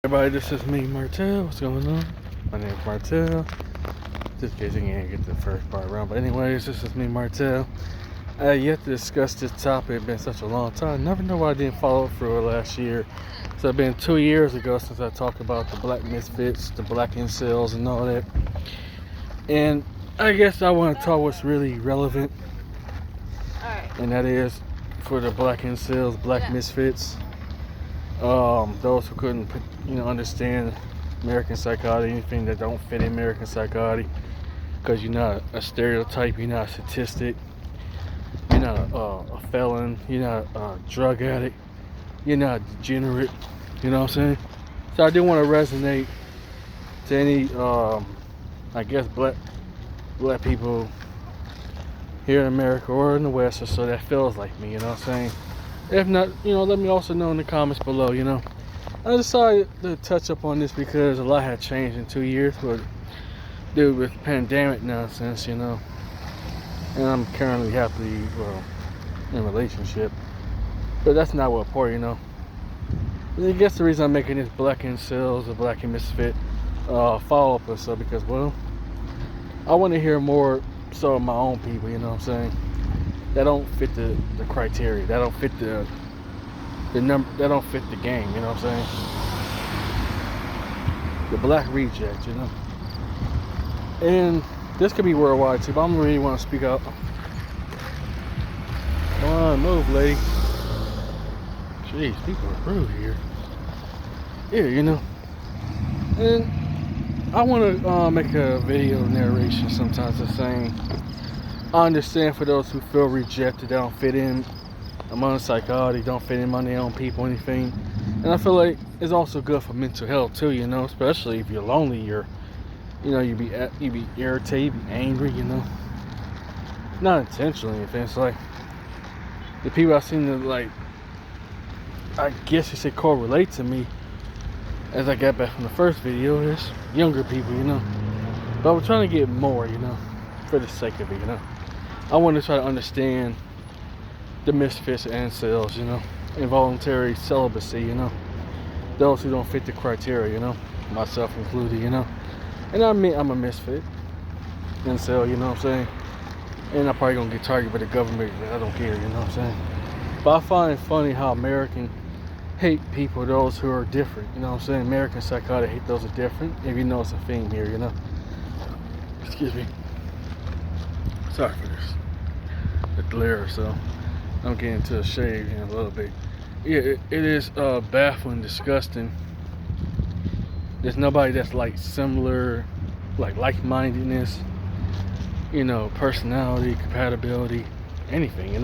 Everybody, this is me, Martel. What's going on? My name is Martel. Just in case you can't get the first part around. But anyways, this is me, Martel. I had yet to discuss this topic. It's been such a long time. Never know why I didn't follow through it last year. So it's been 2 years ago since I talked about the Black Misfits, the Black Incels, and all that. And I guess I want to talk what's really relevant. And that is for the Black Incels, Black Misfits. Those who couldn't, understand American psychology, anything that don't fit in American psychology, because you're not a stereotype, you're not a statistic, you're not a felon, you're not a drug addict, you're not a degenerate, you know what I'm saying? So I didn't want to resonate to any, I guess, black people here in America or in the West, or so that feels like me, you know what I'm saying? If not, let me also know in the comments below, I decided to touch up on this because a lot had changed in 2 years due with pandemic nonsense, and I'm currently happily, in a relationship. But that's not what important, I guess the reason I'm making this Black Incels or Black Misfit follow-up episode because, I want to hear more so of my own people, you know what I'm saying? That don't fit the criteria. That don't fit the number. That don't fit the game. You know what I'm saying? The black reject. And this could be worldwide too. But I'm really want to speak out. Come on, move, lady. Jeez, people are rude here. Yeah, And I want to make a video narration sometimes of saying, I understand for those who feel rejected, they don't fit in among psychology, don't fit in among their own people, anything. And I feel like it's also good for mental health too, especially if you're lonely, you be irritated, you be angry, Not intentionally, if it's like the people I seem to I guess you should correlate to me as I got back from the first video is younger people, But we're trying to get more, for the sake of it, I want to try to understand the misfits and incels, involuntary celibacy, those who don't fit the criteria, myself included, And I mean, I'm a misfit, incel, you know what I'm saying? And I'm probably gonna get targeted by the government, but I don't care, you know what I'm saying? But I find it funny how Americans hate people, those who are different, you know what I'm saying? American psychology hate those who are different, if you know it's a theme here, Excuse me. Sorry for this. The glare, so I'm getting into a shade in a little bit. Yeah, it is baffling, disgusting. There's nobody that's similar, like-mindedness, personality, compatibility, anything,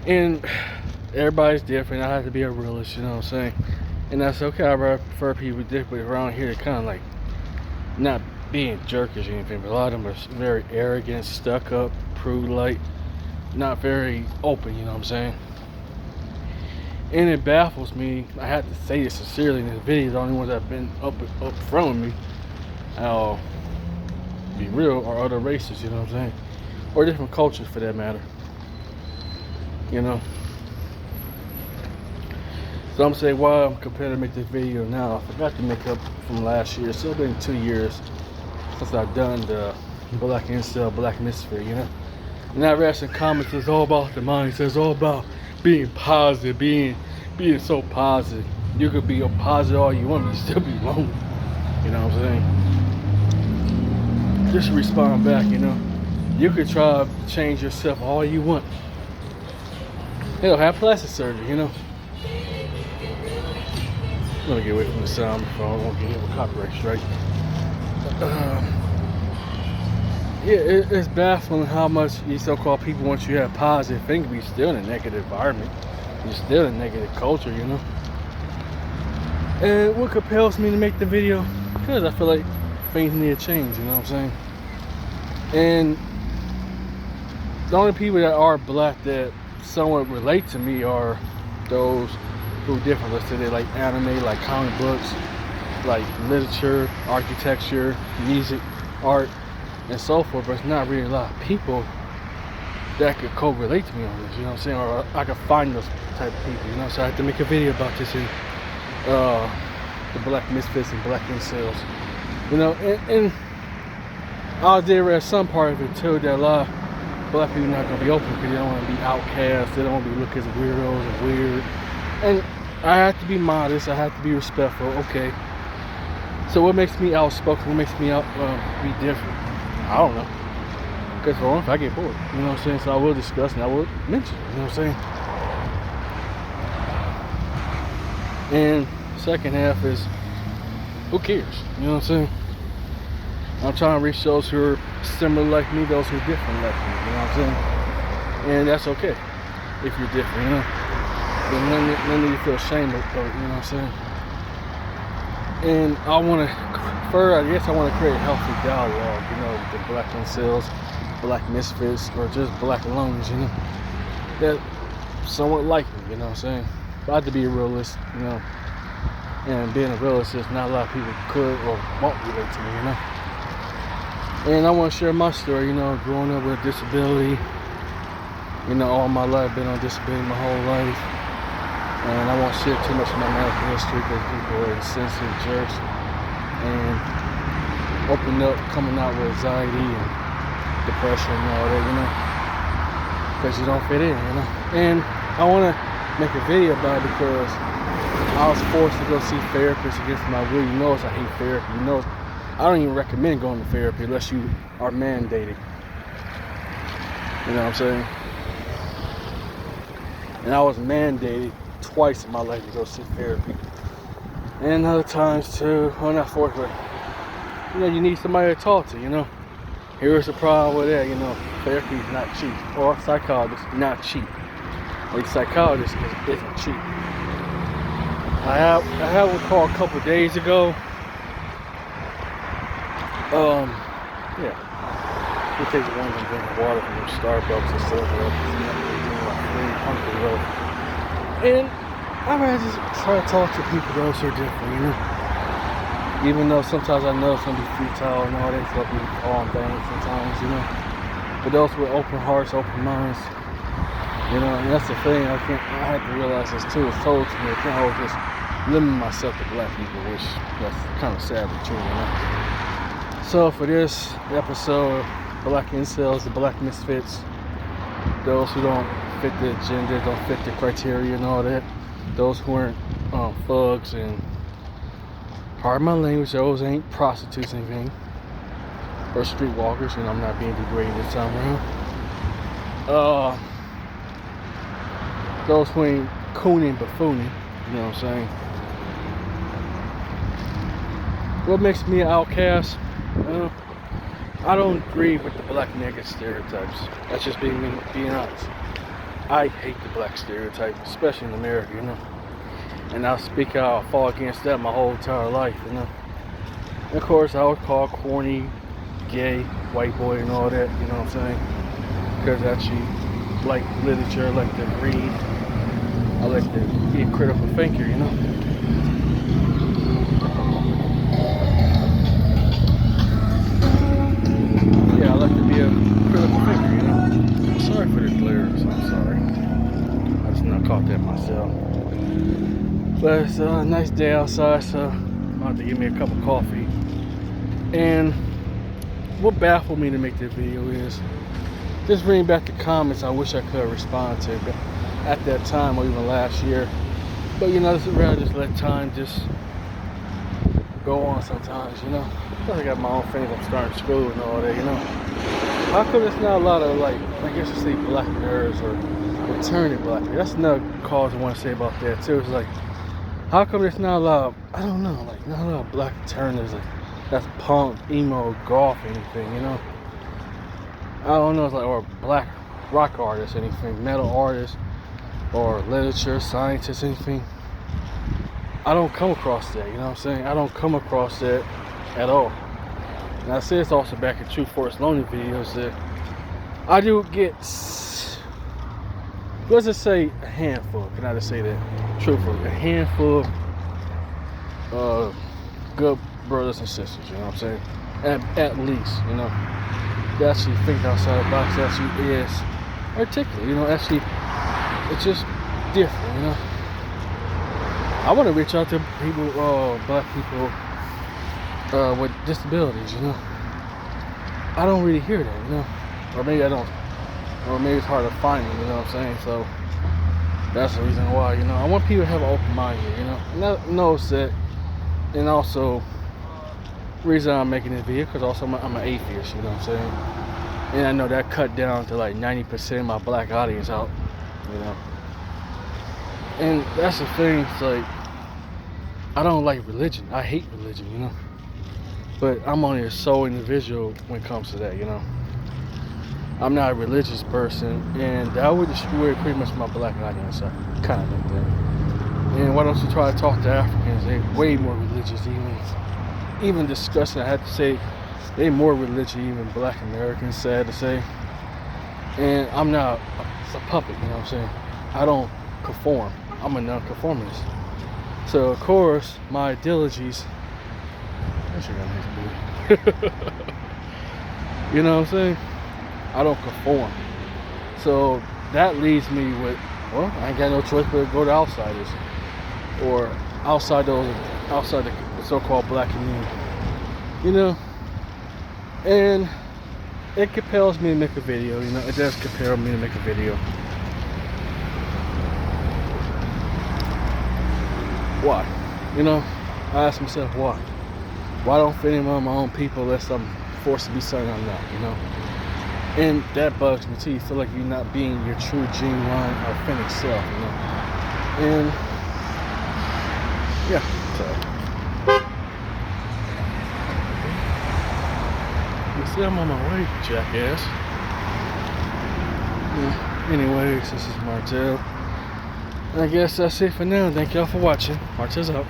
And everybody's different. I have to be a realist, you know what I'm saying? And that's okay. I prefer people different around here to kind of not being jerkish or anything, but a lot of them are very arrogant, stuck up, prude-like, not very open, you know what I'm saying? And it baffles me. I have to say this sincerely in this video, the only ones that have been up front with me, I'll be real, are other races, you know what I'm saying? Or different cultures for that matter. So I'm saying why I'm comparing to make this video now. I forgot to make up from last year. It's still been 2 years since I've done the Black Incel, Black Misfit, And I read some comments, it's all about the mindset, it's all about being positive, being so positive. You could be positive all you want, but you still be lonely. You know what I'm saying? Just respond back, You could try to change yourself all you want. Hell, have plastic surgery, I'm gonna get away from the sound before I won't get hit with copyright strike. It's baffling how much these so-called people want you to have positive things, but you're still in a negative environment. You're still in a negative culture, And what compels me to make the video? Because I feel like things need to change, you know what I'm saying? And the only people that are black that somewhat relate to me are those who different. Let's say they like anime, like comic books, like literature, architecture, music, art, and so forth. But it's not really a lot of people that could correlate to me on this, you know what I'm saying? Or I could find those type of people, So I have to make a video about this and the Black Misfits and Black Incels. You know, and I did read some part of it too, that a lot of black people not gonna be open because they don't want to be outcast, they don't want to be looked as weirdos and weird. And I have to be modest, I have to be respectful, okay. So what makes me outspoken, what makes me be different? I don't know. Because for one, if I get bored, you know what I'm saying? So I will discuss and I will mention it, you know what I'm saying? And second half is, who cares? You know what I'm saying? I'm trying to reach those who are similar like me, those who are different like me, you know what I'm saying? And that's okay if you're different, you know? There's none of you feel ashamed of, you know what I'm saying? And I want to, I guess I want to create a healthy dialogue, you know, with the Black Incels, Black Misfits, or just Black aloners, you know, that somewhat like me, you know what I'm saying? But I have to be a realist, you know, and being a realist is not a lot of people could or won't relate to me, you know? And I want to share my story, you know, growing up with a disability, you know, all my life, been on disability my whole life. And I won't share too much of my medical history because people are insensitive jerks and open up, coming out with anxiety and depression and all that, you know, because you don't fit in, you know. And I want to make a video about it because I was forced to go see therapists against my will. You know, I hate therapy. You know, I don't even recommend going to therapy unless you are mandated. You know what I'm saying? And I was mandated twice in my life to go see therapy. And other times too, well, not forced, but you know, you need somebody to talk to, you know. Here's the problem with that, you know, therapy is not cheap. Or psychologist, not cheap. A psychologist isn't cheap. I had one call a couple days ago. Yeah. We take one and drink water from Starbucks and stuff. And I'd rather just try to talk to people those who are different, you know. Even though sometimes I know it's gonna be futile and all that, it's gonna be all in vain sometimes, you know. But those with open hearts, open minds, you know, and that's the thing. I had to realize this too. It's told to me. I can't always just limit myself to black people, which that's kind of sadly true, you know. So for this episode, Black Incels, the Black Misfits, those who don't fit the agenda, don't fit the criteria and all that, those who aren't thugs and, pardon my language, those ain't prostitutes and anything, or streetwalkers, and I'm not being degrading this time around. Those who ain't cooning buffooning, you know what I'm saying? What makes me an outcast? I don't agree with the black nigga stereotypes. That's just being honest. I hate the black stereotype, especially in America, you know. And I'll speak out, I'll fall against that my whole entire life, you know. And of course, I would call corny, gay, white boy and all that, you know what I'm saying? Because I actually like literature, I like to read, I like to be a critical thinker, you know. Yeah, I like to be a critical thinker, you know. Sorry for the glares, I'm sorry. I just not caught that myself. But it's a nice day outside, so I'm about to get me a cup of coffee. And what baffled me to make this video is just reading back the comments I wish I could respond to at that time or even last year. But you know, I'd rather just let time just go on sometimes, you know. Plus I got my own things, I'm starting school and all that, you know. How come there's not a lot of, like, I guess you say black nerds or returning black nerds? That's another cause I want to say about that too. It's like, how come there's not a lot of, I don't know, like not a lot of black returners like that's punk, emo, golf, anything, you know? I don't know, it's like, or black rock artists, anything, metal artists, or literature, scientists, anything. I don't come across that, you know what I'm saying? I don't come across that at all. And I say it's also back in True Force Lonely videos that I do get, let's just say a handful, can I just say that? Truthfully, a handful of good brothers and sisters, you know what I'm saying? At least, you know, that actually think outside the box, that actually is articulate, you know, actually, it's just different, you know? I want to reach out to people, black people with disabilities, you know. I don't really hear that, you know. Or maybe I don't, or maybe it's hard to find them, you know what I'm saying? So that's the reason why, you know. I want people to have an open mind here, you know. No set, and also reason I'm making this video because also I'm an atheist, you know what I'm saying? And I know that cut down to like 90% of my black audience out, you know. And that's the thing, it's like, I don't like religion. I hate religion, you know. But I'm only a sole individual when it comes to that, you know. I'm not a religious person, and that would destroy pretty much my black audience. I kind of think that. And why don't you try to talk to Africans? They're way more religious, even disgusting. I have to say, they're more religious even black Americans, sad to say. And I'm not a puppet, you know what I'm saying? I don't conform. I'm a non-conformist. So of course, my ideologies. You know what I'm saying? I don't conform. So that leaves me with, well, I ain't got no choice but to go to outsiders, or outside the so-called black community. You know, and it compels me to make a video. You know, it does compel me to make a video. Why? You know, I ask myself why. Why don't fit in with my own people unless I'm forced to be something I'm not, you know? And that bugs me too. You feel like you're not being your true, genuine, authentic self, you know? And, yeah, so. You see, I'm on my way, jackass. Yeah. Anyways, this is Martel. I guess that's it for now. Thank y'all for watching. Martel's out.